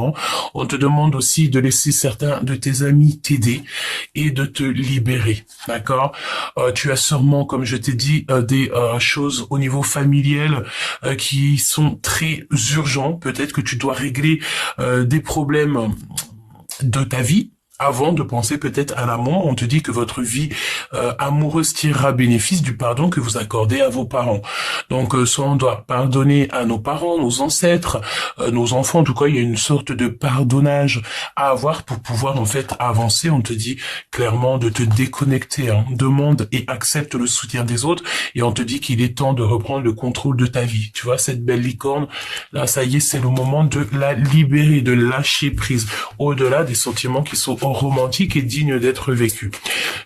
évidemment. On te demande aussi de laisser certains de tes amis t'aider et de te libérer, d'accord? Tu as sûrement, comme je t'ai dit, des choses au niveau familial qui sont très urgents. Peut-être que tu dois régler des problèmes de ta vie avant de penser peut-être à l'amour. On te dit que votre vie amoureuse tirera bénéfice du pardon que vous accordez à vos parents. Donc soit on doit pardonner à nos parents, nos ancêtres, nos enfants. En tout cas, il y a une sorte de pardonnage à avoir pour pouvoir en fait avancer. On te dit clairement de te déconnecter. Demande et accepte le soutien des autres. Et on te dit qu'il est temps de reprendre le contrôle de ta vie. Tu vois, cette belle licorne, là, ça y est, c'est le moment de la libérer, de lâcher prise. Au-delà des sentiments qui sont romantique et digne d'être vécu.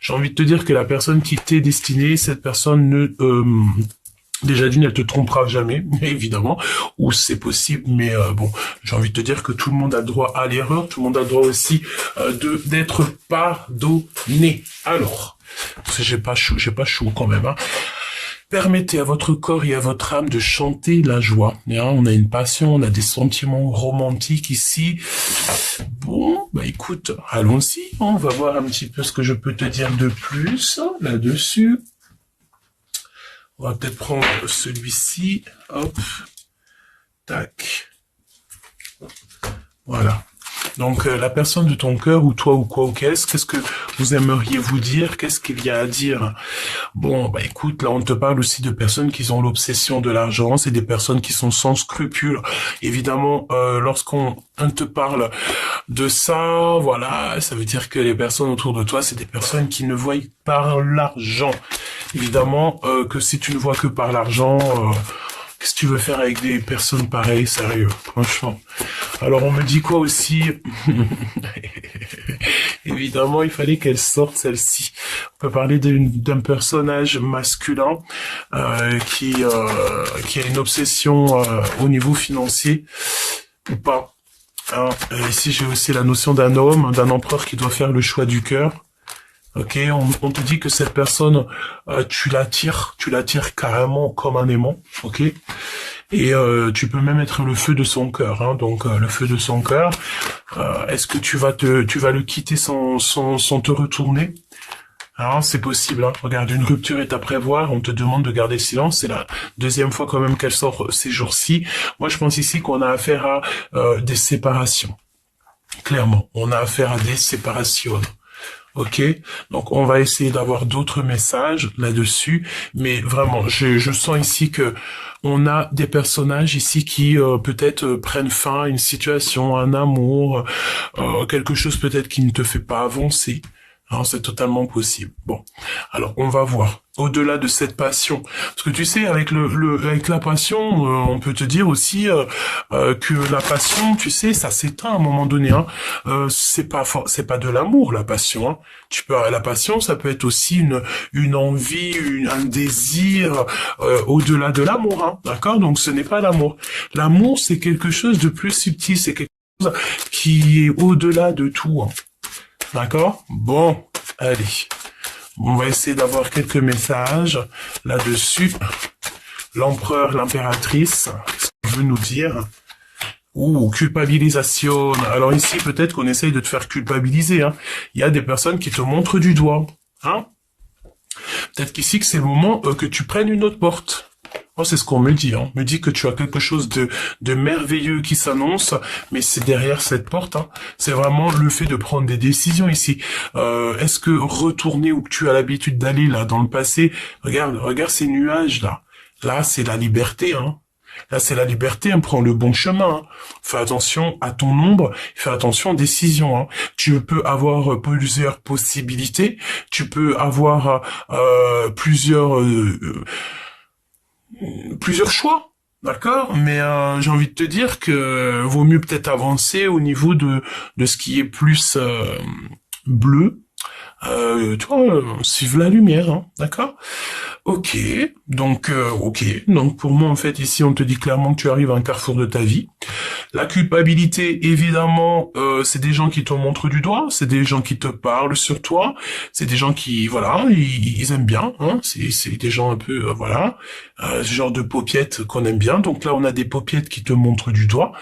J'ai envie de te dire que la personne qui t'est destinée, cette personne ne... déjà d'une, elle te trompera jamais, évidemment, ou c'est possible, mais bon, j'ai envie de te dire que tout le monde a le droit à l'erreur, tout le monde a le droit aussi d'être pardonné. Alors, parce que j'ai pas chaud quand même, hein. Permettez à votre corps et à votre âme de chanter la joie. On a une passion, on a des sentiments romantiques ici. Bon, bah écoute, allons-y. On va voir un petit peu ce que je peux te dire de plus là-dessus. On va peut-être prendre celui-ci. Hop. Tac. Voilà. Donc, la personne de ton cœur, ou toi, ou quoi, ou qu'est-ce que vous aimeriez vous dire? Qu'est-ce qu'il y a à dire? Bon, bah écoute, là, on te parle aussi de personnes qui ont l'obsession de l'argent. C'est des personnes qui sont sans scrupules. Évidemment, lorsqu'on te parle de ça, voilà, ça veut dire que les personnes autour de toi, c'est des personnes qui ne voient par l'argent. Évidemment, que si tu ne vois que par l'argent... qu'est-ce que tu veux faire avec des personnes pareilles, sérieux, franchement. Alors, on me dit quoi aussi? Évidemment, il fallait qu'elle sorte, celle-ci. On peut parler d'un personnage masculin qui a une obsession au niveau financier, ou pas. Ici, j'ai aussi la notion d'un homme, d'un empereur qui doit faire le choix du cœur. Ok, on te dit que cette personne, tu l'attires carrément comme un aimant, ok, et tu peux même être le feu de son cœur, donc le feu de son cœur. Est-ce que tu vas le quitter sans te retourner? Alors, c'est possible, Regarde, une rupture est à prévoir, on te demande de garder le silence, c'est la deuxième fois quand même qu'elle sort ces jours-ci. Moi, je pense ici qu'on a affaire à des séparations. Clairement, on a affaire à des séparations. Ok, donc on va essayer d'avoir d'autres messages là-dessus, mais vraiment, je sens ici que on a des personnages ici qui peut-être prennent fin à une situation, un amour, quelque chose peut-être qui ne te fait pas avancer. Alors, c'est totalement possible. Bon, alors on va voir. Au-delà de cette passion, parce que tu sais, avec avec la passion, on peut te dire aussi que la passion, tu sais, ça s'éteint à un moment donné. C'est pas de l'amour, la passion. La passion, ça peut être aussi une envie, un désir au-delà de l'amour. D'accord? Donc, ce n'est pas l'amour. L'amour, c'est quelque chose de plus subtil. C'est quelque chose qui est au-delà de tout. D'accord? Bon, allez. On va essayer d'avoir quelques messages là-dessus. L'empereur, l'impératrice, qu'est-ce qu'il veut nous dire? Ouh, culpabilisation. Alors ici, peut-être qu'on essaye de te faire culpabiliser. Il y a des personnes qui te montrent du doigt. Peut-être qu'ici, que c'est le moment que tu prennes une autre porte. Oh, c'est ce qu'on me dit. On me dit que tu as quelque chose de merveilleux qui s'annonce, mais c'est derrière cette porte. C'est vraiment le fait de prendre des décisions ici. Est-ce que retourner où tu as l'habitude d'aller là dans le passé, regarde ces nuages là. Là, c'est la liberté. Là, c'est la liberté. Prends le bon chemin. Fais attention à ton ombre. Fais attention aux décisions. Tu peux avoir plusieurs possibilités. Tu peux avoir plusieurs choix, d'accord, mais j'ai envie de te dire que vaut mieux peut-être avancer au niveau de ce qui est plus bleu, tu vois, suivre la lumière, d'accord. Ok, donc pour moi en fait ici on te dit clairement que tu arrives à un carrefour de ta vie. La culpabilité, évidemment, c'est des gens qui te montrent du doigt, c'est des gens qui te parlent sur toi, c'est des gens qui, voilà, ils aiment bien, c'est des gens un peu, voilà, ce genre de paupiettes qu'on aime bien. Donc là, on a des paupiettes qui te montrent du doigt.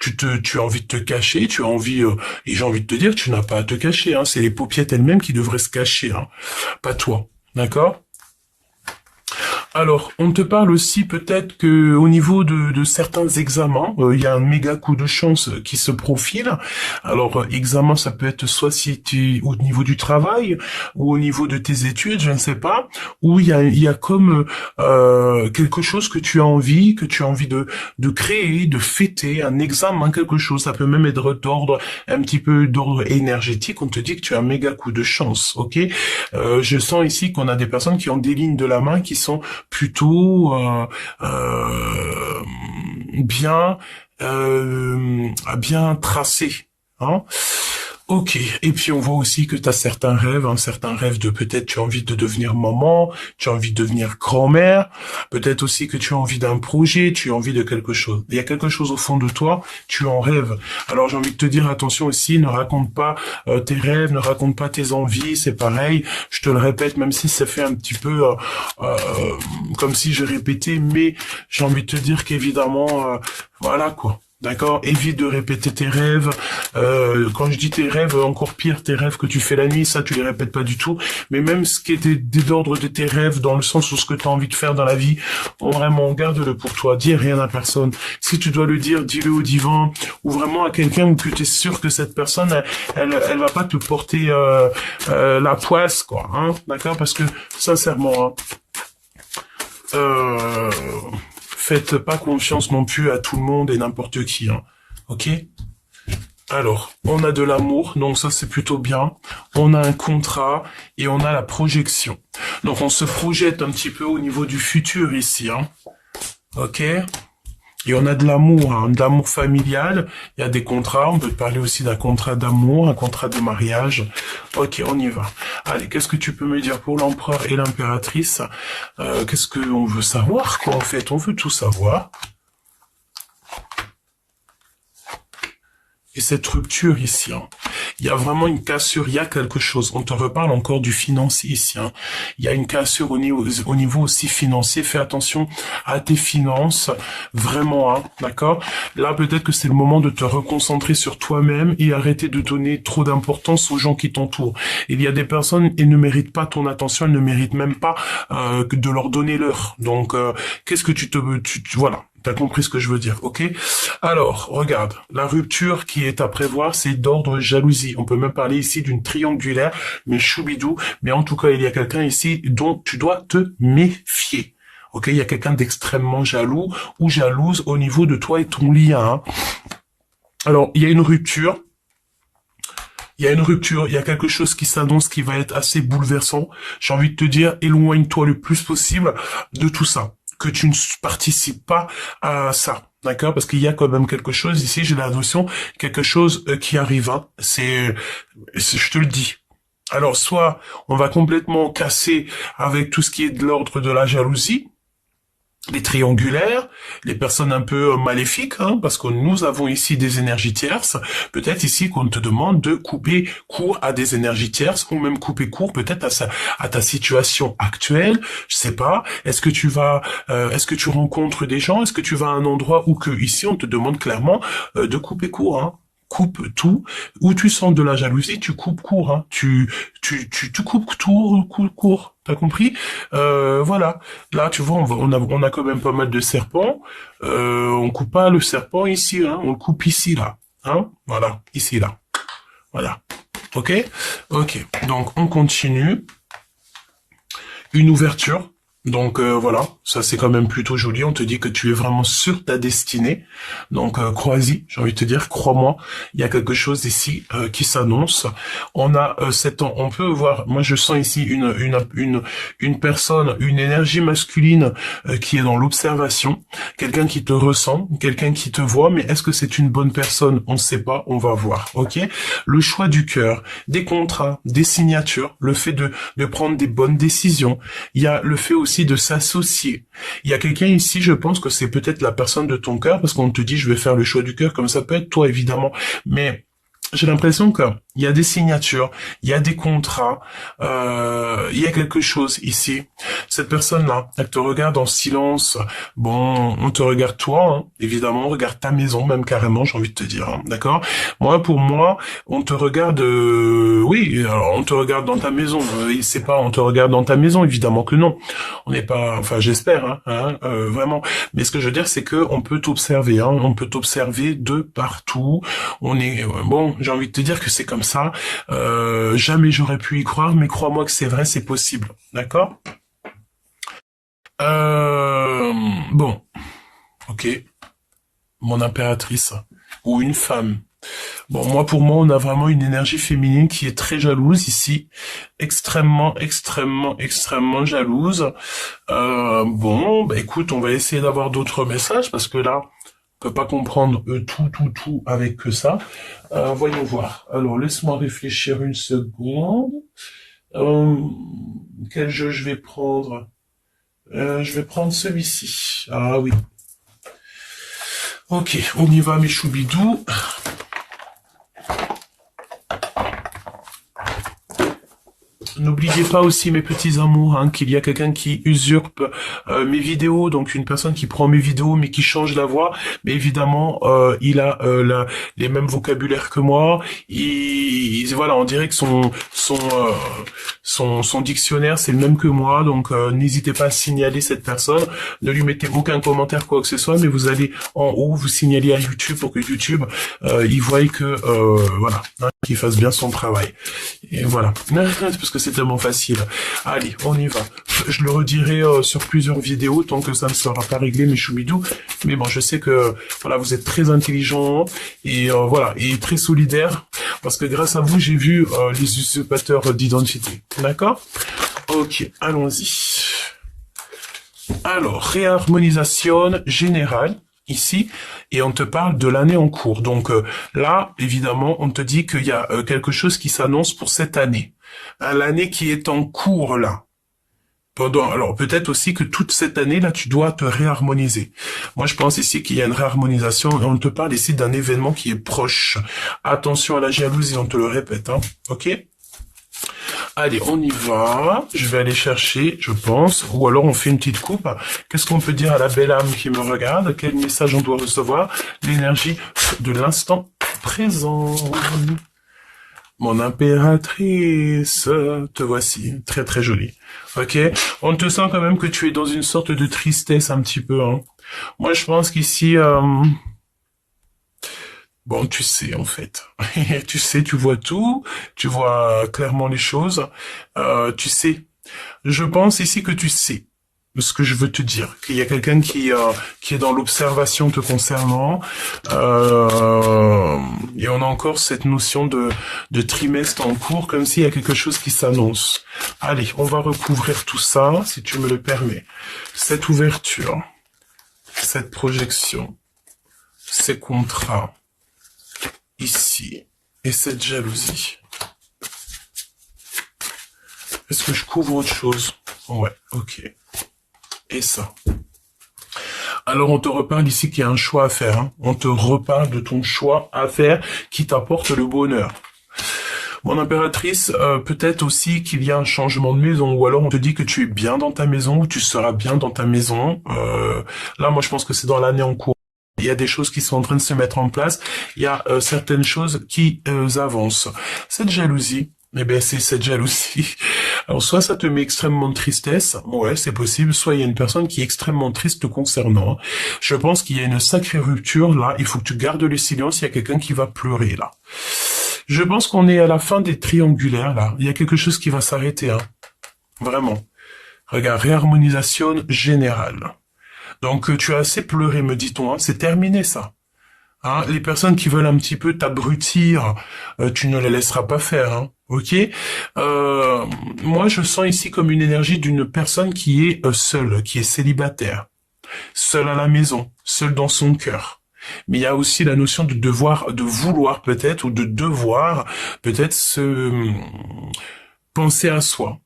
Tu as envie de te cacher, tu as envie, et j'ai envie de te dire, tu n'as pas à te cacher. Hein. C'est les paupiettes elles-mêmes qui devraient se cacher, hein. Pas toi. D'accord? Alors, on te parle aussi peut-être que au niveau de certains examens, il y a un méga coup de chance qui se profile. Alors, examen, ça peut être soit si tu es au niveau du travail ou au niveau de tes études, je ne sais pas, où il y a comme quelque chose que tu as envie de créer, de fêter, un examen, quelque chose. Ça peut même être d'ordre un petit peu d'ordre énergétique. On te dit que tu as un méga coup de chance, ok? Je sens ici qu'on a des personnes qui ont des lignes de la main qui sont plutôt bien bien tracé, hein. Ok, et puis on voit aussi que tu as certains rêves de peut-être tu as envie de devenir maman, tu as envie de devenir grand-mère, peut-être aussi que tu as envie d'un projet, tu as envie de quelque chose. Il y a quelque chose au fond de toi, tu en rêves. Alors j'ai envie de te dire attention aussi, ne raconte pas tes rêves, ne raconte pas tes envies, c'est pareil, je te le répète, même si ça fait un petit peu comme si je répétais, mais j'ai envie de te dire qu'évidemment, voilà quoi. D'accord? Évite de répéter tes rêves. Quand je dis tes rêves, encore pire, tes rêves que tu fais la nuit, ça tu les répètes pas du tout. Mais même ce qui était d'ordre de tes rêves, dans le sens où ce que tu as envie de faire dans la vie, vraiment, garde-le pour toi. Dis rien à personne. Si tu dois le dire, dis-le au divan, ou vraiment à quelqu'un où tu es sûr que cette personne, elle va pas te porter la poisse, quoi. Hein? D'accord? Parce que, sincèrement, faites pas confiance non plus à tout le monde et n'importe qui, hein. Ok? Alors, on a de l'amour, donc ça c'est plutôt bien. On a un contrat et on a la projection. Donc on se projette un petit peu au niveau du futur ici, hein. Ok? Et on a de l'amour, hein, de l'amour familial. Il y a des contrats. On peut parler aussi d'un contrat d'amour, un contrat de mariage. Ok, on y va. Allez, qu'est-ce que tu peux me dire pour l'empereur et l'impératrice? Qu'est-ce qu'on veut savoir, quoi, en fait? On veut tout savoir. Et cette rupture ici, hein, il y a vraiment une cassure, il y a quelque chose. On te reparle encore du financier ici, hein. Il y a une cassure au niveau aussi financier. Fais attention à tes finances, vraiment, hein, d'accord? Là, peut-être que c'est le moment de te reconcentrer sur toi-même et arrêter de donner trop d'importance aux gens qui t'entourent. Il y a des personnes, elles ne méritent pas ton attention, elles ne méritent même pas de leur donner leur. Donc, qu'est-ce que voilà. T'as compris ce que je veux dire, ok? Alors, regarde, la rupture qui est à prévoir, c'est d'ordre jalousie. On peut même parler ici d'une triangulaire, mais choubidou. Mais en tout cas, il y a quelqu'un ici dont tu dois te méfier. Ok? Il y a quelqu'un d'extrêmement jaloux ou jalouse au niveau de toi et ton lien, hein. Alors, il y a une rupture. Il y a quelque chose qui s'annonce qui va être assez bouleversant. J'ai envie de te dire, éloigne-toi le plus possible de tout ça. Que tu ne participes pas à ça, d'accord? Parce qu'il y a quand même quelque chose ici, j'ai la notion, quelque chose qui arrive, hein. Je te le dis. Alors, soit on va complètement casser avec tout ce qui est de l'ordre de la jalousie, les triangulaires, les personnes un peu maléfiques, hein, parce que nous avons ici des énergies tierces. Peut-être ici qu'on te demande de couper court à des énergies tierces, ou même couper court peut-être à ta situation actuelle. Je sais pas. Est-ce que tu rencontres des gens? Est-ce que tu vas à un endroit où que ici on te demande clairement de couper court, hein? Coupe tout. Où tu sens de la jalousie, tu coupes court, hein. Tu coupes tout court. T'as compris? Voilà. Là, tu vois, on a quand même pas mal de serpents. On coupe pas le serpent ici, hein. On le coupe ici, là. Hein? Voilà. Ici, là. Voilà. Ok? Ok. Donc, on continue. Une ouverture. Donc voilà, ça c'est quand même plutôt joli. On te dit que tu es vraiment sur ta destinée. Donc crois-y, j'ai envie de te dire, crois-moi, il y a quelque chose ici qui s'annonce. On a on peut voir. Moi je sens ici une personne, une énergie masculine qui est dans l'observation, quelqu'un qui te ressent, quelqu'un qui te voit. Mais est-ce que c'est une bonne personne? On ne sait pas, on va voir. Ok. Le choix du cœur, des contrats, des signatures, le fait de prendre des bonnes décisions. Il y a le fait aussi de s'associer. Il y a quelqu'un ici, je pense que c'est peut-être la personne de ton cœur, parce qu'on te dit je vais faire le choix du cœur, comme ça peut être toi évidemment, mais j'ai l'impression que Il y a des signatures, il y a des contrats, il y a quelque chose ici. Cette personne-là, elle te regarde en silence. Bon, on te regarde toi, hein, évidemment, on regarde ta maison, même carrément, j'ai envie de te dire, hein, d'accord? Moi, pour moi, on te regarde, oui, alors on te regarde dans ta maison. C'est pas, on te regarde dans ta maison, évidemment que non. On n'est pas, enfin, j'espère, vraiment. Mais ce que je veux dire, c'est que on peut t'observer, hein, on peut t'observer de partout. On est, bon, j'ai envie de te dire que c'est comme ça. Jamais j'aurais pu y croire, mais crois-moi que c'est vrai, c'est possible. D'accord? Bon, ok. Mon impératrice ou une femme. Bon, moi, pour moi, on a vraiment une énergie féminine qui est très jalouse ici. Extrêmement, extrêmement, extrêmement jalouse. Bon, bah écoute, on va essayer d'avoir d'autres messages parce que là, on peut pas comprendre tout avec que ça. Voyons voir. Alors, laisse-moi réfléchir une seconde. Euh, quel jeu je vais prendre? Je vais prendre celui-ci. Ah oui. Ok, on y va, mes choubidous. N'oubliez pas aussi, mes petits amours, hein, qu'il y a quelqu'un qui usurpe mes vidéos, donc une personne qui prend mes vidéos mais qui change la voix. Mais évidemment, il a les mêmes vocabulaires que moi. Voilà, on dirait que son dictionnaire c'est le même que moi. Donc n'hésitez pas à signaler cette personne. Ne lui mettez aucun commentaire quoi que ce soit, mais vous allez en haut, vous signalez à YouTube pour que YouTube il voie que voilà, hein, qu'il fasse bien son travail. Et voilà, parce que c'est tellement facile. Allez, on y va. Je le redirai sur plusieurs vidéos tant que ça ne sera pas réglé, mes choubidous. Mais bon, je sais que voilà, vous êtes très intelligents et voilà, et très solidaires parce que grâce à vous, j'ai vu les usurpateurs d'identité. D'accord? Ok, allons-y. Alors, réharmonisation générale. Ici, et on te parle de l'année en cours. Donc là, évidemment, on te dit qu'il y a quelque chose qui s'annonce pour cette année. L'année qui est en cours, là. Alors peut-être aussi que toute cette année-là, tu dois te réharmoniser. Moi, je pense ici qu'il y a une réharmonisation, et on te parle ici d'un événement qui est proche. Attention à la jalousie, on te le répète, hein. Ok? Allez, on y va. Je vais aller chercher, je pense. Ou alors on fait une petite coupe. Qu'est-ce qu'on peut dire à la belle âme qui me regarde? Quel message on doit recevoir? L'énergie de l'instant présent. Mon impératrice, te voici. Très très jolie. Ok? On te sent quand même que tu es dans une sorte de tristesse un petit peu. Hein. Moi, je pense qu'ici... Bon, tu sais, en fait. Tu sais, tu vois tout, tu vois clairement les choses, tu sais. Je pense ici que tu sais ce que je veux te dire, qu'il y a quelqu'un qui est dans l'observation te concernant, et on a encore cette notion de trimestre en cours, comme s'il y a quelque chose qui s'annonce. Allez, on va recouvrir tout ça, si tu me le permets. Cette ouverture, cette projection, ces contrats, ici, et cette jalousie. Est-ce que je couvre autre chose? Ouais, ok. Et ça. Alors on te reparle ici qu'il y a un choix à faire. Hein. On te reparle de ton choix à faire qui t'apporte le bonheur. Mon impératrice, peut-être aussi qu'il y a un changement de maison, ou alors on te dit que tu es bien dans ta maison, ou tu seras bien dans ta maison. Là, moi je pense que c'est dans l'année en cours. Il y a des choses qui sont en train de se mettre en place. Il y a certaines choses qui avancent. Cette jalousie, eh bien, c'est cette jalousie. Alors, soit ça te met extrêmement de tristesse, ouais, c'est possible, soit il y a une personne qui est extrêmement triste te concernant. Je pense qu'il y a une sacrée rupture, là, il faut que tu gardes le silence, il y a quelqu'un qui va pleurer, là. Je pense qu'on est à la fin des triangulaires, là. Il y a quelque chose qui va s'arrêter, hein. Vraiment. Regarde, réharmonisation générale. Donc, tu as assez pleuré, me dit-on, hein. C'est terminé, ça. Hein, les personnes qui veulent un petit peu t'abrutir, tu ne les laisseras pas faire, hein, ok? Moi, je sens ici comme une énergie d'une personne qui est seule, qui est célibataire, seule à la maison, seule dans son cœur. Mais il y a aussi la notion de devoir, de vouloir peut-être, ou de devoir peut-être se penser à soi,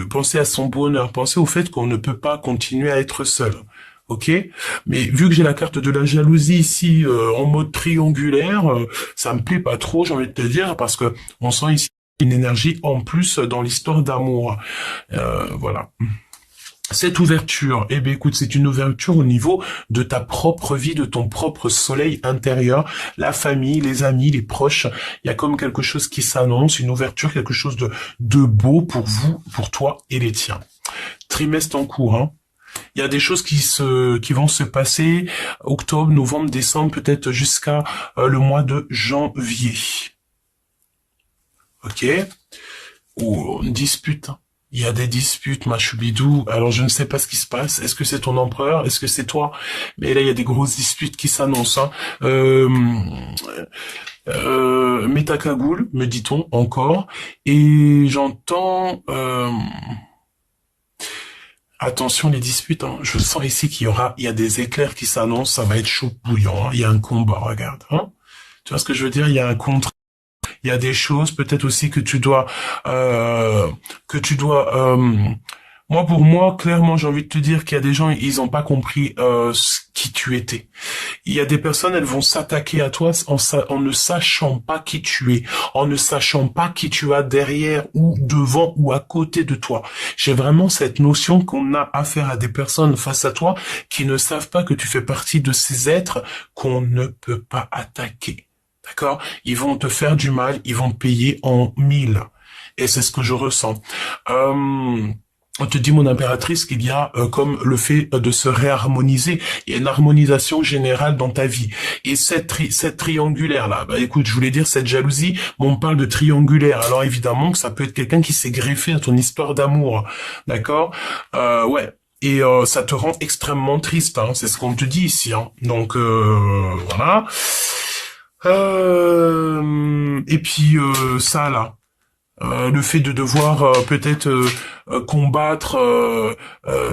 penser à son bonheur, penser au fait qu'on ne peut pas continuer à être seul. ok? Mais vu que j'ai la carte de la jalousie ici en mode triangulaire, ça me plaît pas trop, j'ai envie de te dire, parce que on sent ici une énergie en plus dans l'histoire d'amour. Voilà. Cette ouverture, eh bien écoute, c'est une ouverture au niveau de ta propre vie, de ton propre soleil intérieur, la famille, les amis, les proches. Il y a comme quelque chose qui s'annonce, une ouverture, quelque chose de beau pour vous, pour toi et les tiens. Trimestre en cours, hein. Il y a des choses qui vont se passer octobre, novembre, décembre, peut-être jusqu'à le mois de janvier. Ok? Ou une dispute. Il y a des disputes, ma choubidou. Alors, je ne sais pas ce qui se passe. Est-ce que c'est ton empereur? Est-ce que c'est toi? Mais là, il y a des grosses disputes qui s'annoncent. Hein. Mets ta cagoule, me dit-on encore. Et j'entends... Attention les disputes, hein. Je sens ici qu'il y a des éclairs qui s'annoncent, ça va être chaud bouillant. Hein. Il y a un combat, regarde. Hein. Tu vois ce que je veux dire? Il y a un contre. Il y a des choses, peut-être aussi que tu dois, moi pour moi, clairement, j'ai envie de te dire qu'il y a des gens, ils n'ont pas compris qui tu étais. Il y a des personnes, elles vont s'attaquer à toi en ne sachant pas qui tu es, en ne sachant pas qui tu as derrière ou devant ou à côté de toi. J'ai vraiment cette notion qu'on a affaire à des personnes face à toi qui ne savent pas que tu fais partie de ces êtres qu'on ne peut pas attaquer. D'accord? Ils vont te faire du mal, ils vont payer en 1000. Et c'est ce que je ressens. On te dit, mon impératrice, qu'il y a comme le fait de se réharmoniser. Il y a une harmonisation générale dans ta vie. Et cette triangulaire-là, bah écoute, je voulais dire cette jalousie, mais on parle de triangulaire. Alors évidemment que ça peut être quelqu'un qui s'est greffé à ton histoire d'amour. D'accord? Ouais. Et ça te rend extrêmement triste, hein. C'est ce qu'on te dit ici. Hein. Donc, voilà. Et puis ça là, le fait de devoir peut-être combattre,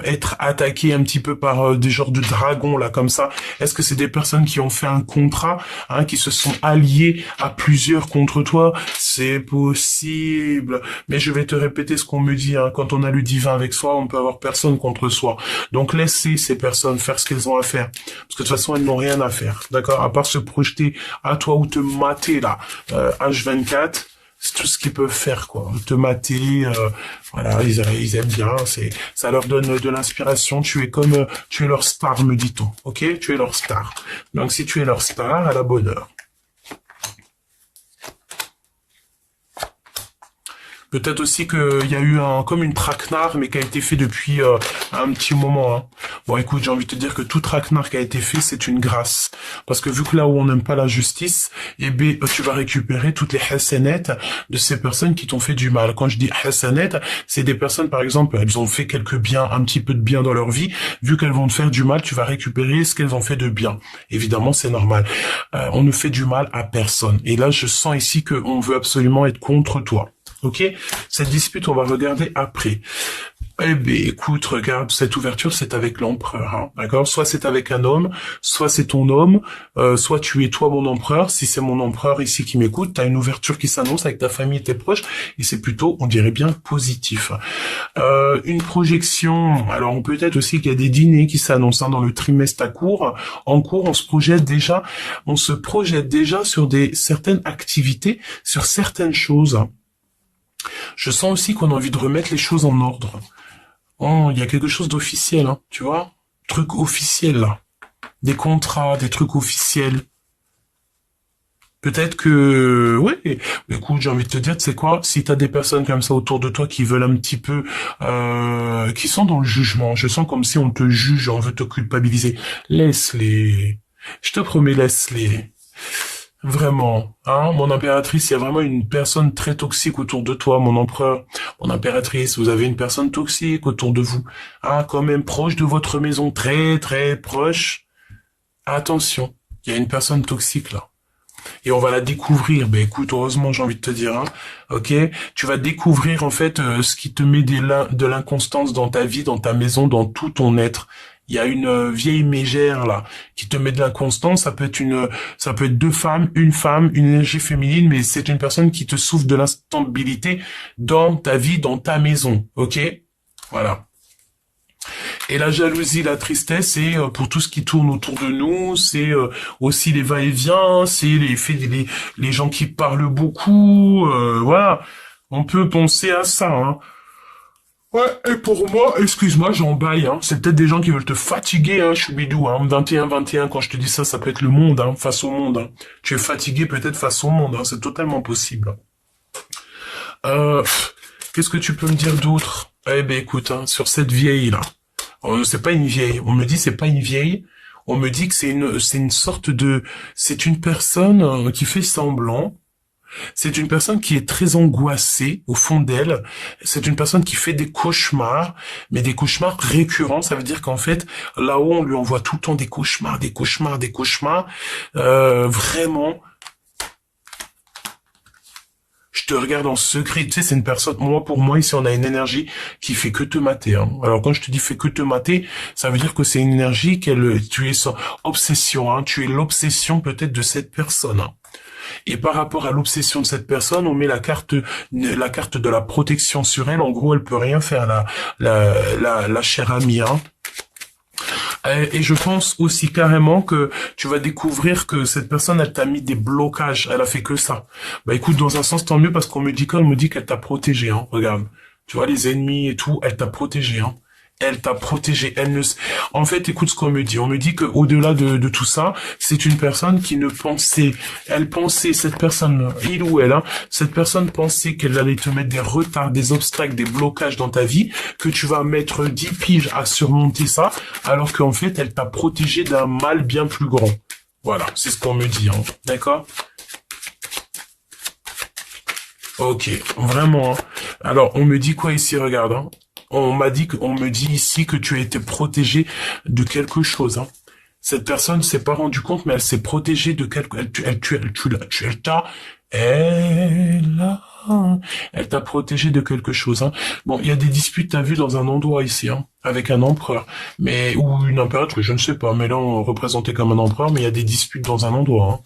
être attaqué un petit peu par des genres de dragons là comme ça. Est-ce que c'est des personnes qui ont fait un contrat, hein, qui se sont alliés à plusieurs contre toi? C'est possible. Mais je vais te répéter ce qu'on me dit. Hein, quand on a le divin avec soi, on peut avoir personne contre soi. Donc laissez ces personnes faire ce qu'elles ont à faire, parce que de toute façon elles n'ont rien à faire. D'accord? À part se projeter à toi ou te mater là, H24. C'est tout ce qu'ils peuvent faire, quoi. Te mater, voilà, ils aiment bien, ça leur donne de l'inspiration. Tu es leur star, me dit-on, ok? Tu es leur star. Donc si tu es leur star, à la bonne heure. Peut-être aussi qu'il y a eu comme une traquenard, mais qui a été fait depuis un petit moment. Hein. Bon, écoute, j'ai envie de te dire que tout traquenard qui a été fait, c'est une grâce. Parce que vu que là où on n'aime pas la justice, eh bien, tu vas récupérer toutes les hasanettes de ces personnes qui t'ont fait du mal. Quand je dis hasanettes, c'est des personnes, par exemple, elles ont fait quelques biens, un petit peu de bien dans leur vie. Vu qu'elles vont te faire du mal, tu vas récupérer ce qu'elles ont fait de bien. Évidemment, c'est normal. On ne fait du mal à personne. Et là, je sens ici qu'on veut absolument être contre toi. Ok, cette dispute, on va regarder après. Eh bien, écoute, regarde, cette ouverture, c'est avec l'empereur, hein, d'accord? Soit c'est avec un homme, soit c'est ton homme, soit tu es toi mon empereur. Si c'est mon empereur ici qui m'écoute, t'as une ouverture qui s'annonce avec ta famille et tes proches, et c'est plutôt, on dirait bien, positif. Une projection, alors peut-être aussi qu'il y a des dîners qui s'annoncent hein, dans le trimestre en cours, on se projette déjà sur certaines activités, sur certaines choses. Je sens aussi qu'on a envie de remettre les choses en ordre. Oh, il y a quelque chose d'officiel, hein, tu vois? Truc officiel, là. Des contrats, des trucs officiels. Peut-être que... Ouais, écoute, j'ai envie de te dire, tu sais quoi? Si t'as des personnes comme ça autour de toi qui veulent un petit peu... qui sont dans le jugement, je sens comme si on te juge, on veut te culpabiliser. Laisse-les. Je te promets, laisse-les. Vraiment, hein, mon impératrice, il y a vraiment une personne très toxique autour de toi, mon empereur, mon impératrice, vous avez une personne toxique autour de vous, hein, quand même proche de votre maison, très très proche. Attention, il y a une personne toxique là. Et on va la découvrir. Ben écoute, heureusement, j'ai envie de te dire, hein, ok, tu vas découvrir en fait ce qui te met de l'inconstance dans ta vie, dans ta maison, dans tout ton être. Il y a une vieille mégère là qui te met de l'inconstance. Ça peut être deux femmes, une énergie féminine, mais c'est une personne qui te souffre de l'instabilité dans ta vie, dans ta maison. Ok, voilà. Et la jalousie, la tristesse, c'est pour tout ce qui tourne autour de nous, c'est aussi les va-et-vient, c'est les gens qui parlent beaucoup, voilà. On peut penser à ça, hein. Ouais, et pour moi, excuse-moi, j'en baille, hein. C'est peut-être des gens qui veulent te fatiguer, hein, choubidou, hein. 21-21, quand je te dis ça, ça peut être le monde, hein, face au monde, hein. Tu es fatigué peut-être face au monde, hein. C'est totalement possible. Qu'est-ce que tu peux me dire d'autre? Eh ben, écoute, hein, sur cette vieille-là. C'est pas une vieille. On me dit c'est pas une vieille. On me dit que c'est une sorte de, c'est une personne qui fait semblant. C'est une personne qui est très angoissée au fond d'elle. C'est une personne qui fait des cauchemars, mais des cauchemars récurrents. Ça veut dire qu'en fait, là-haut, on lui envoie tout le temps des cauchemars, des cauchemars, des cauchemars. Vraiment. Je te regarde en secret, tu sais, c'est une personne, pour moi, ici, on a une énergie qui fait que te mater, hein. Alors, quand je te dis fait que te mater, ça veut dire que c'est une énergie tu es son obsession, hein. Tu es l'obsession, peut-être, de cette personne, hein. Et par rapport à l'obsession de cette personne, on met la carte de la protection sur elle. En gros, elle peut rien faire, la chère amie, hein. Et je pense aussi carrément que tu vas découvrir que cette personne, elle t'a mis des blocages. Elle a fait que ça. Bah écoute, dans un sens, tant mieux parce qu'on me dit qu'elle t'a protégé, hein. Regarde. Tu vois, les ennemis et tout, elle t'a protégé, hein. Elle t'a protégé. En fait, écoute ce qu'on me dit. On me dit que au-delà de tout ça, c'est une personne qui ne pensait, cette personne, il ou elle, hein, cette personne pensait qu'elle allait te mettre des retards, des obstacles, des blocages dans ta vie, que tu vas mettre 10 piges à surmonter ça, alors qu'en fait, elle t'a protégé d'un mal bien plus grand. Voilà, c'est ce qu'on me dit, hein. D'accord? Ok, vraiment, hein. Alors, on me dit quoi ici, regarde, hein. On me dit ici que tu as été protégé de quelque chose, hein. Cette personne s'est pas rendue compte, mais elle s'est protégée de quelque, elle t'a protégé de quelque chose, hein. Bon, il y a des disputes, t'as vu, dans un endroit ici, hein, avec un empereur, ou une impératrice, je ne sais pas, mais là, on représentait comme un empereur, mais il y a des disputes dans un endroit, hein.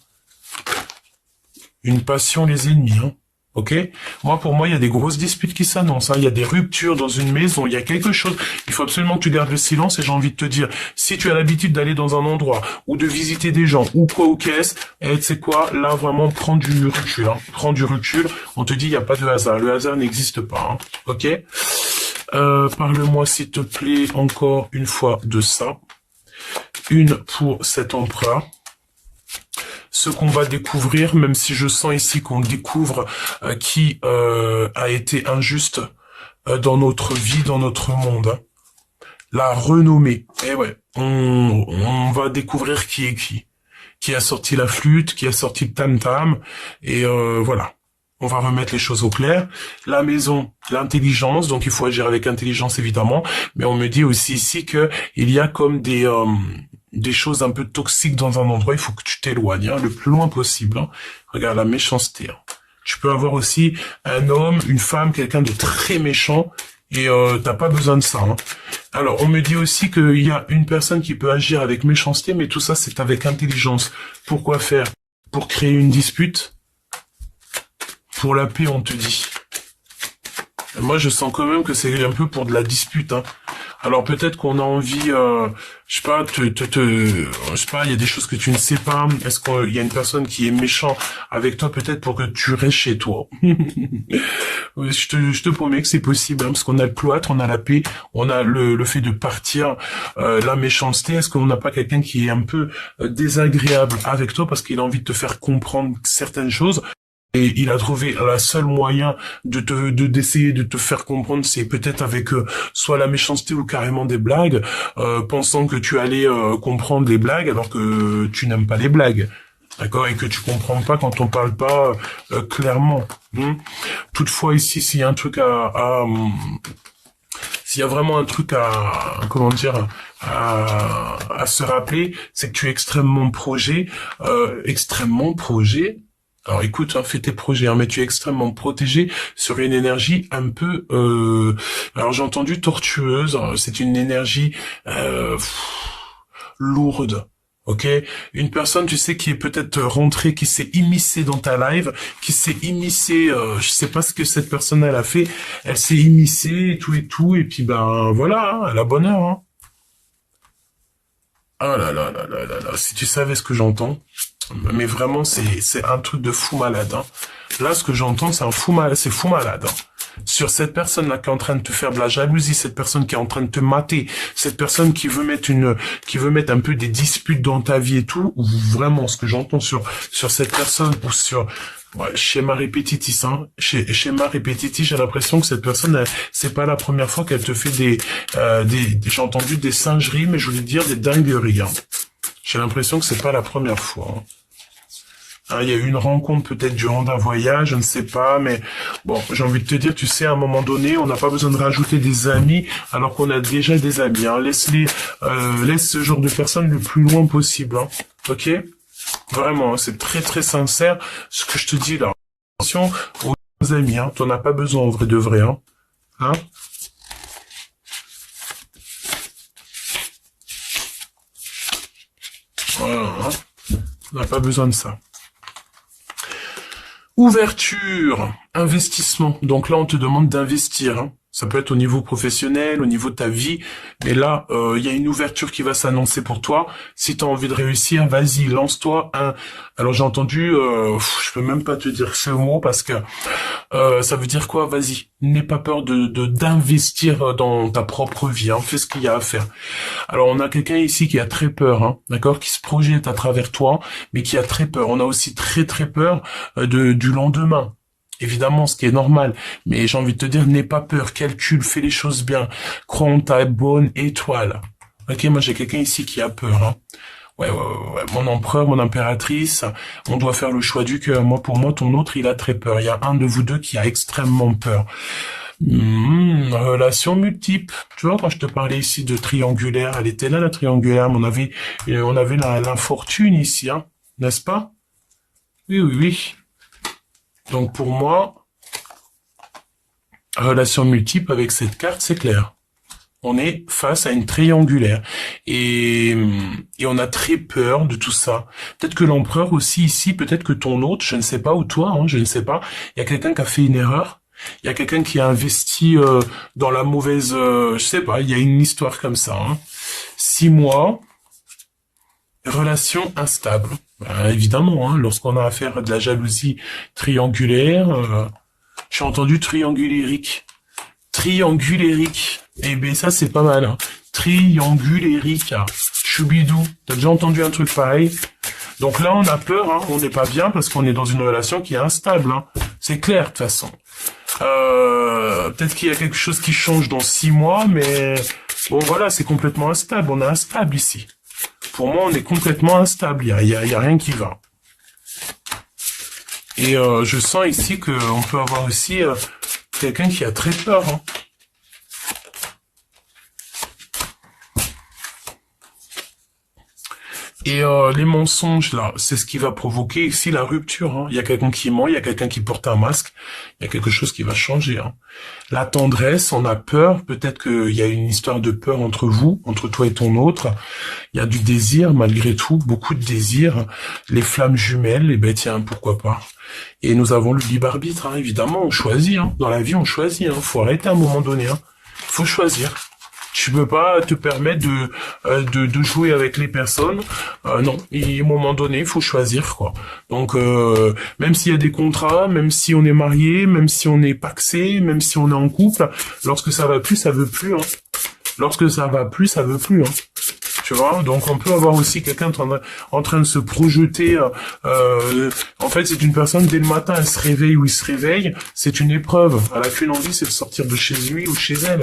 Une passion, les ennemis, hein. Ok? Pour moi, il y a des grosses disputes qui s'annoncent, hein. Il y a des ruptures dans une maison, il y a quelque chose. Il faut absolument que tu gardes le silence et j'ai envie de te dire, si tu as l'habitude d'aller dans un endroit ou de visiter des gens ou quoi ou qu'est-ce, tu sais quoi, là, vraiment, prends du recul, hein. Prends du recul. On te dit, il n'y a pas de hasard. Le hasard n'existe pas, hein. Ok? Parle-moi, s'il te plaît, encore une fois de ça. Une pour cet empereur. Ce qu'on va découvrir, même si je sens ici qu'on découvre qui a été injuste dans notre vie, dans notre monde. Hein. La renommée. Eh ouais, on va découvrir qui est qui. Qui a sorti la flûte, qui a sorti le tam-tam, et voilà. On va remettre les choses au clair. La maison, l'intelligence, donc il faut agir avec intelligence évidemment, mais on me dit aussi ici que il y a comme des choses un peu toxiques dans un endroit, il faut que tu t'éloignes, hein, le plus loin possible. Hein. Regarde la méchanceté. Hein. Tu peux avoir aussi un homme, une femme, quelqu'un de très méchant, et t'as pas besoin de ça. Hein. Alors, on me dit aussi qu'il y a une personne qui peut agir avec méchanceté, mais tout ça, c'est avec intelligence. Pourquoi faire? Pour créer une dispute? Pour la paix, on te dit. Et moi, je sens quand même que c'est un peu pour de la dispute. Hein. Alors peut-être qu'on a envie, je sais pas, je sais pas, il y a des choses que tu ne sais pas. Est-ce qu'il y a une personne qui est méchant avec toi, peut-être pour que tu restes chez toi. Je te promets que c'est possible, hein, parce qu'on a le cloître, on a la paix, on a le fait de partir, la méchanceté. Est-ce qu'on n'a pas quelqu'un qui est un peu désagréable avec toi parce qu'il a envie de te faire comprendre certaines choses? Et il a trouvé la seule moyen d'essayer de te faire comprendre, c'est peut-être avec soit la méchanceté ou carrément des blagues, pensant que tu allais comprendre les blagues alors que tu n'aimes pas les blagues. D'accord? Et que tu comprends pas quand on parle pas clairement. Toutefois, ici, s'il y a un truc s'il y a vraiment un truc comment dire, à se rappeler, c'est que tu es extrêmement projet. Alors écoute, hein, fais tes projets, hein, mais tu es extrêmement protégé sur une énergie un peu, alors j'ai entendu tortueuse, hein, c'est une énergie lourde. Ok, une personne, tu sais, qui est peut-être rentrée, qui s'est immiscée dans ta live, qui s'est immiscée, je sais pas ce que cette personne elle a fait, elle s'est immiscée et tout, et puis ben voilà, hein, elle a bonheur. Hein. Ah là là là là là là, si tu savais ce que j'entends, mais vraiment c'est un truc de fou malade. Hein. Là, ce que j'entends, c'est un fou malade, c'est fou malade. Hein. Sur cette personne-là qui est en train de te faire de la jalousie, cette personne qui est en train de te mater, cette personne qui veut mettre un peu des disputes dans ta vie et tout, ou vraiment ce que j'entends sur cette personne ou sur ouais, schéma répétitif, hein. Schéma répétitif, j'ai l'impression que cette personne, c'est pas la première fois qu'elle te fait j'ai entendu des singeries, mais je voulais dire des dingueries, hein. J'ai l'impression que c'est pas la première fois, hein. Hein, il y a eu une rencontre peut-être durant un voyage, je ne sais pas, mais bon, j'ai envie de te dire, tu sais, à un moment donné, on n'a pas besoin de rajouter des amis alors qu'on a déjà des amis. Hein. Laisse ce genre de personnes le plus loin possible. Hein. Ok? Vraiment, hein, c'est très très sincère ce que je te dis là. Attention aux amis, hein, t'en as pas besoin en vrai de vrai. Hein. Hein? Voilà, hein. On n'a pas besoin de ça. Ouverture, investissement. Donc là, on te demande d'investir. Hein. Ça peut être au niveau professionnel, au niveau de ta vie. Mais là, il y a une ouverture qui va s'annoncer pour toi. Si tu as envie de réussir, vas-y, lance-toi. Alors j'ai entendu, je peux même pas te dire ce mot parce que ça veut dire quoi? Vas-y, n'aie pas peur d'investir dans ta propre vie. Hein. Fais ce qu'il y a à faire. Alors on a quelqu'un ici qui a très peur, hein, d'accord, qui se projette à travers toi, mais qui a très peur. On a aussi très très peur du lendemain. Évidemment, ce qui est normal. Mais j'ai envie de te dire, n'aie pas peur, calcule, fais les choses bien. Crois en ta bonne étoile. Ok, moi j'ai quelqu'un ici qui a peur. Hein. Ouais. Mon empereur, mon impératrice, on doit faire le choix du cœur. Moi, pour moi, ton autre, il a très peur. Il y a un de vous deux qui a extrêmement peur. Relation multiple. Tu vois, quand je te parlais ici de triangulaire, elle était là, la triangulaire, mais on avait l'infortune ici, hein, n'est-ce pas? Oui. Donc pour moi, relation multiple avec cette carte, c'est clair. On est face à une triangulaire. Et on a très peur de tout ça. Peut-être que l'empereur aussi ici, peut-être que ton autre, je ne sais pas, ou toi, hein, je ne sais pas, il y a quelqu'un qui a fait une erreur. Il y a quelqu'un qui a investi dans la mauvaise... je sais pas, il y a une histoire comme ça. Hein. 6 mois, relation instable. Ben, évidemment, hein, lorsqu'on a affaire à de la jalousie triangulaire, j'ai entendu triangulérique. Triangulérique. Eh bien, ça, c'est pas mal. Hein. Triangulérique. Choubidou. T'as déjà entendu un truc pareil? Donc là, on a peur, hein, on n'est pas bien parce qu'on est dans une relation qui est instable. Hein. C'est clair, de toute façon. Peut-être qu'il y a quelque chose qui change dans 6 mois, mais bon, voilà, c'est complètement instable. On est instable ici. Pour moi, on est complètement instable. Il y a rien qui va. Et je sens ici qu'on peut avoir aussi quelqu'un qui a très peur. Hein. Et les mensonges, là, c'est ce qui va provoquer ici la rupture. Hein. Il y a quelqu'un qui ment, il y a quelqu'un qui porte un masque, il y a quelque chose qui va changer. Hein. La tendresse, on a peur, peut-être qu'il y a une histoire de peur entre vous, entre toi et ton autre. Il y a du désir, malgré tout, beaucoup de désir. Les flammes jumelles, eh ben tiens, pourquoi pas. Et nous avons le libre arbitre, hein, évidemment, on choisit. Hein. Dans la vie, on choisit. Hein. Faut arrêter à un moment donné. Hein. Faut choisir. Tu peux pas te permettre de jouer avec les personnes. Non, à un moment donné, il faut choisir, quoi. Donc, même s'il y a des contrats, même si on est marié, même si on est pacsé, même si on est en couple, lorsque ça va plus, ça veut plus. Hein. Lorsque ça va plus, ça veut plus. Hein. Tu vois, donc on peut avoir aussi quelqu'un en train de se projeter. En fait, c'est une personne, dès le matin, elle se réveille ou il se réveille, c'est une épreuve. Elle a qu'une envie, c'est de sortir de chez lui ou chez elle.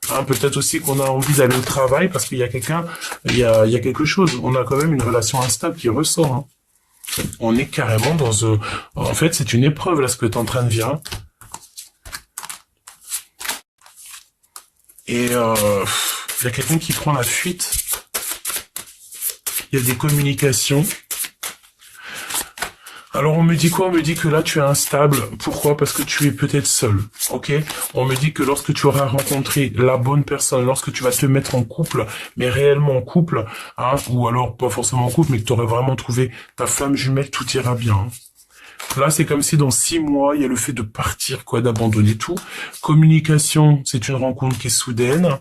Hein, peut-être aussi qu'on a envie d'aller au travail parce qu'il y a quelqu'un, il y a quelque chose. On a quand même une relation instable qui ressort. Hein. On est carrément dans... En fait, c'est une épreuve, là, ce que tu es en train de vivre. Hein. Et il y a quelqu'un qui prend la fuite. Il y a des communications. Alors on me dit quoi? On me dit que là tu es instable. Pourquoi? Parce que tu es peut-être seul. Ok? On me dit que lorsque tu auras rencontré la bonne personne, lorsque tu vas te mettre en couple, mais réellement en couple, hein, ou alors pas forcément en couple, mais que tu aurais vraiment trouvé ta flamme jumelle, tout ira bien. Hein. Là, c'est comme si dans 6 mois, il y a le fait de partir, quoi, d'abandonner tout. Communication, c'est une rencontre qui est soudaine.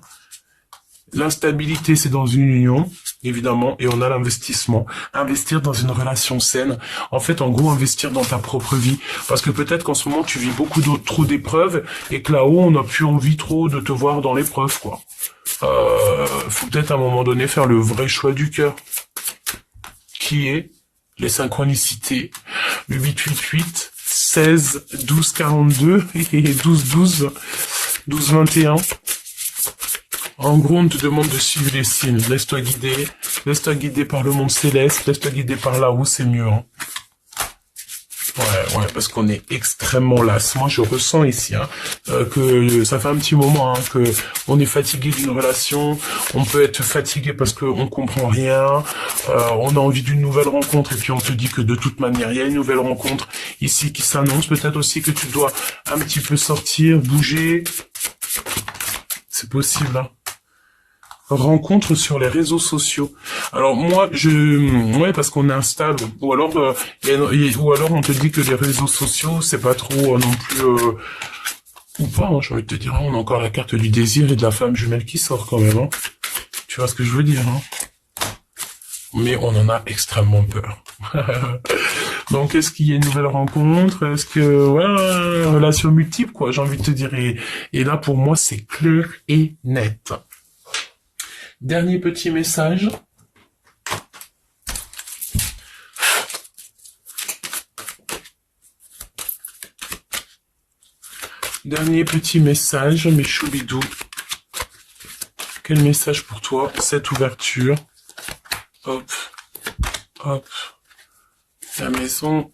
L'instabilité, c'est dans une union. évidemment, et on a l'investissement. Investir dans une relation saine. En fait, en gros, investir dans ta propre vie. Parce que peut-être qu'en ce moment, tu vis beaucoup trop d'épreuves et que là-haut, on n'a plus envie trop de te voir dans l'épreuve, quoi. Faut peut-être à un moment donné faire le vrai choix du cœur. Qui est les synchronicités. Le 888, 16, 12, 42 et 12, 12, 12, 21. En gros, on te demande de suivre les signes. Laisse-toi guider par le monde céleste, laisse-toi guider par là où c'est mieux. Hein. Ouais, parce qu'on est extrêmement las. Moi, je ressens ici que ça fait un petit moment que on est fatigué d'une relation. On peut être fatigué parce qu'on comprend rien. On a envie d'une nouvelle rencontre et puis on te dit que de toute manière, il y a une nouvelle rencontre ici qui s'annonce. Peut-être aussi que tu dois un petit peu sortir, bouger. C'est possible, hein. Rencontre sur les réseaux sociaux. Alors moi, ouais, parce qu'on installe, ou alors on te dit que les réseaux sociaux, c'est pas trop non plus, ou pas, hein, j'ai envie de te dire, on a encore la carte du désir et de la femme jumelle qui sort quand même, hein. Tu vois ce que je veux dire, hein. Mais on en a extrêmement peur. Donc, est-ce qu'il y a une nouvelle rencontre? Est-ce que, voilà, relation multiple, quoi, j'ai envie de te dire. Et là, pour moi, c'est clair et net. Dernier petit message. Dernier petit message, mes choubidous. Quel message pour toi, cette ouverture? Hop, hop. La maison.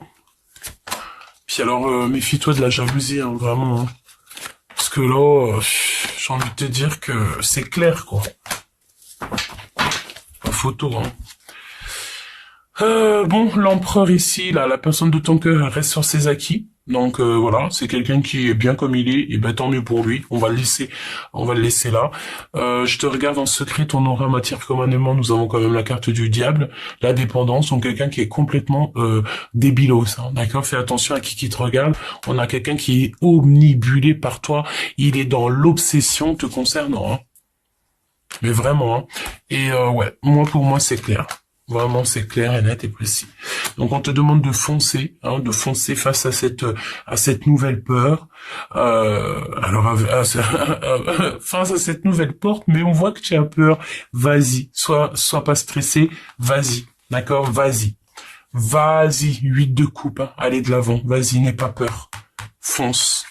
Puis alors, méfie-toi de la jalousie, hein, vraiment. Hein. Parce que là, j'ai envie de te dire que c'est clair, quoi. En photo, hein. Bon, l'empereur ici, là, la personne de ton cœur, elle reste sur ses acquis. Donc voilà, c'est quelqu'un qui est bien comme il est, et ben tant mieux pour lui. On va le laisser là. Je te regarde en secret, ton aura matière comme un aimant. Nous avons quand même la carte du diable, la dépendance. Donc quelqu'un qui est complètement débilos. Hein, d'accord, fais attention à qui te regarde. On a quelqu'un qui est omnibulé par toi. Il est dans l'obsession te concernant. Hein. Mais vraiment. Hein. Et ouais, pour moi c'est clair. Vraiment, c'est clair et net et précis. Donc, on te demande de foncer face à cette nouvelle peur. Face à cette nouvelle porte, mais on voit que tu as peur. Vas-y, sois pas stressé. Vas-y, d'accord, vas-y, 8 de coupe. Hein. Allez de l'avant. Vas-y, n'aie pas peur. Fonce.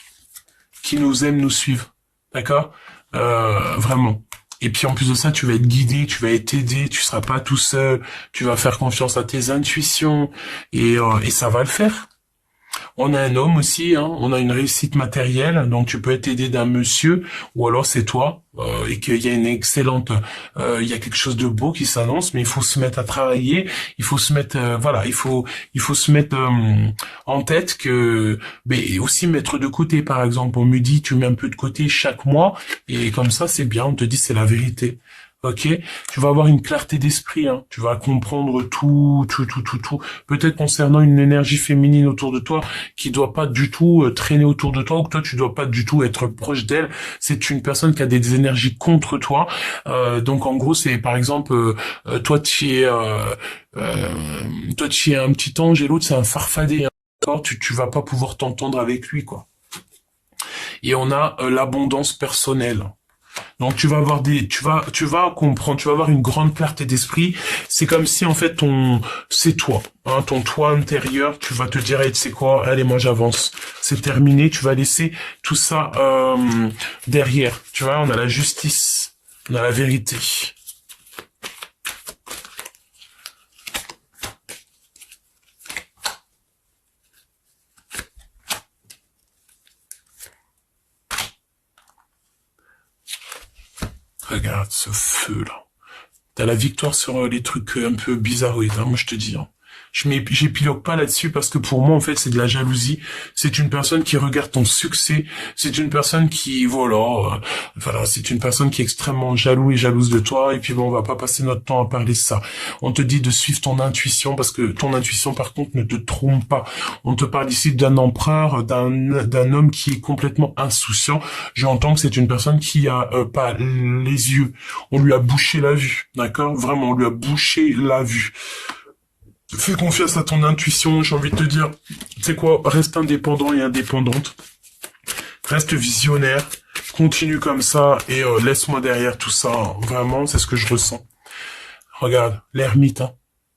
Qui nous aime nous suivre, d'accord. Vraiment. Et puis en plus de ça, tu vas être guidé, tu vas être aidé, tu seras pas tout seul, tu vas faire confiance à tes intuitions et ça va le faire. On a un homme aussi, hein, on a une réussite matérielle, donc tu peux être aidé d'un monsieur ou alors c'est toi et qu'il y a une excellente, il y a quelque chose de beau qui s'annonce, mais il faut se mettre à travailler, il faut se mettre, il faut se mettre en tête que, mais aussi mettre de côté. Par exemple, on me dit tu mets un peu de côté chaque mois et comme ça c'est bien, on te dit c'est la vérité. Ok, tu vas avoir une clarté d'esprit, hein. Tu vas comprendre tout. Peut-être concernant une énergie féminine autour de toi qui doit pas du tout traîner autour de toi ou que toi tu dois pas du tout être proche d'elle. C'est une personne qui a des énergies contre toi. Donc en gros, c'est par exemple toi tu es un petit ange et l'autre c'est un farfadet. Hein. Tu vas pas pouvoir t'entendre avec lui, quoi. Et on a l'abondance personnelle. Donc tu vas avoir tu vas comprendre, tu vas avoir une grande clarté d'esprit. C'est comme si en fait c'est toi, hein, ton toi intérieur. Tu vas te dire, hey, tu sais quoi, allez moi j'avance, c'est terminé. Tu vas laisser tout ça derrière. Tu vois, on a la justice, on a la vérité. Regarde ce feu là. T'as la victoire sur les trucs un peu bizarroïdes, hein, moi je te dis. Hein. j'épilogue pas là-dessus parce que pour moi, en fait, c'est de la jalousie. C'est une personne qui regarde ton succès. C'est une personne qui, voilà, c'est une personne qui est extrêmement jalouse de toi. Et puis bon, on va pas passer notre temps à parler de ça. On te dit de suivre ton intuition parce que ton intuition, par contre, ne te trompe pas. On te parle ici d'un empereur, d'un homme qui est complètement insouciant. J'entends que c'est une personne qui a pas les yeux. On lui a bouché la vue, d'accord? Vraiment, on lui a bouché la vue. Fais confiance à ton intuition, j'ai envie de te dire, tu sais quoi, reste indépendant et indépendante. Reste visionnaire, continue comme ça et laisse-moi derrière tout ça. Vraiment, c'est ce que je ressens. Regarde, l'ermite, hein.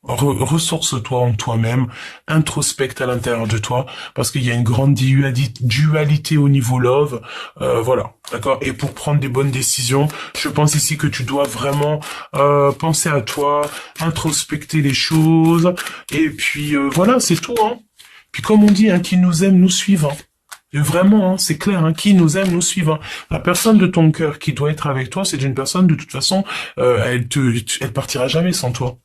Ressource-toi en toi-même, introspecte à l'intérieur de toi, parce qu'il y a une grande dualité au niveau love, voilà, d'accord. Et pour prendre des bonnes décisions, je pense ici que tu dois vraiment penser à toi, introspecter les choses, et puis voilà, c'est tout, hein. Puis comme on dit, hein, qui nous aime nous suivent, hein. Et vraiment, hein, c'est clair, hein, qui nous aime nous suivent, hein. La personne de ton cœur qui doit être avec toi, c'est une personne de toute façon, elle partira jamais sans toi.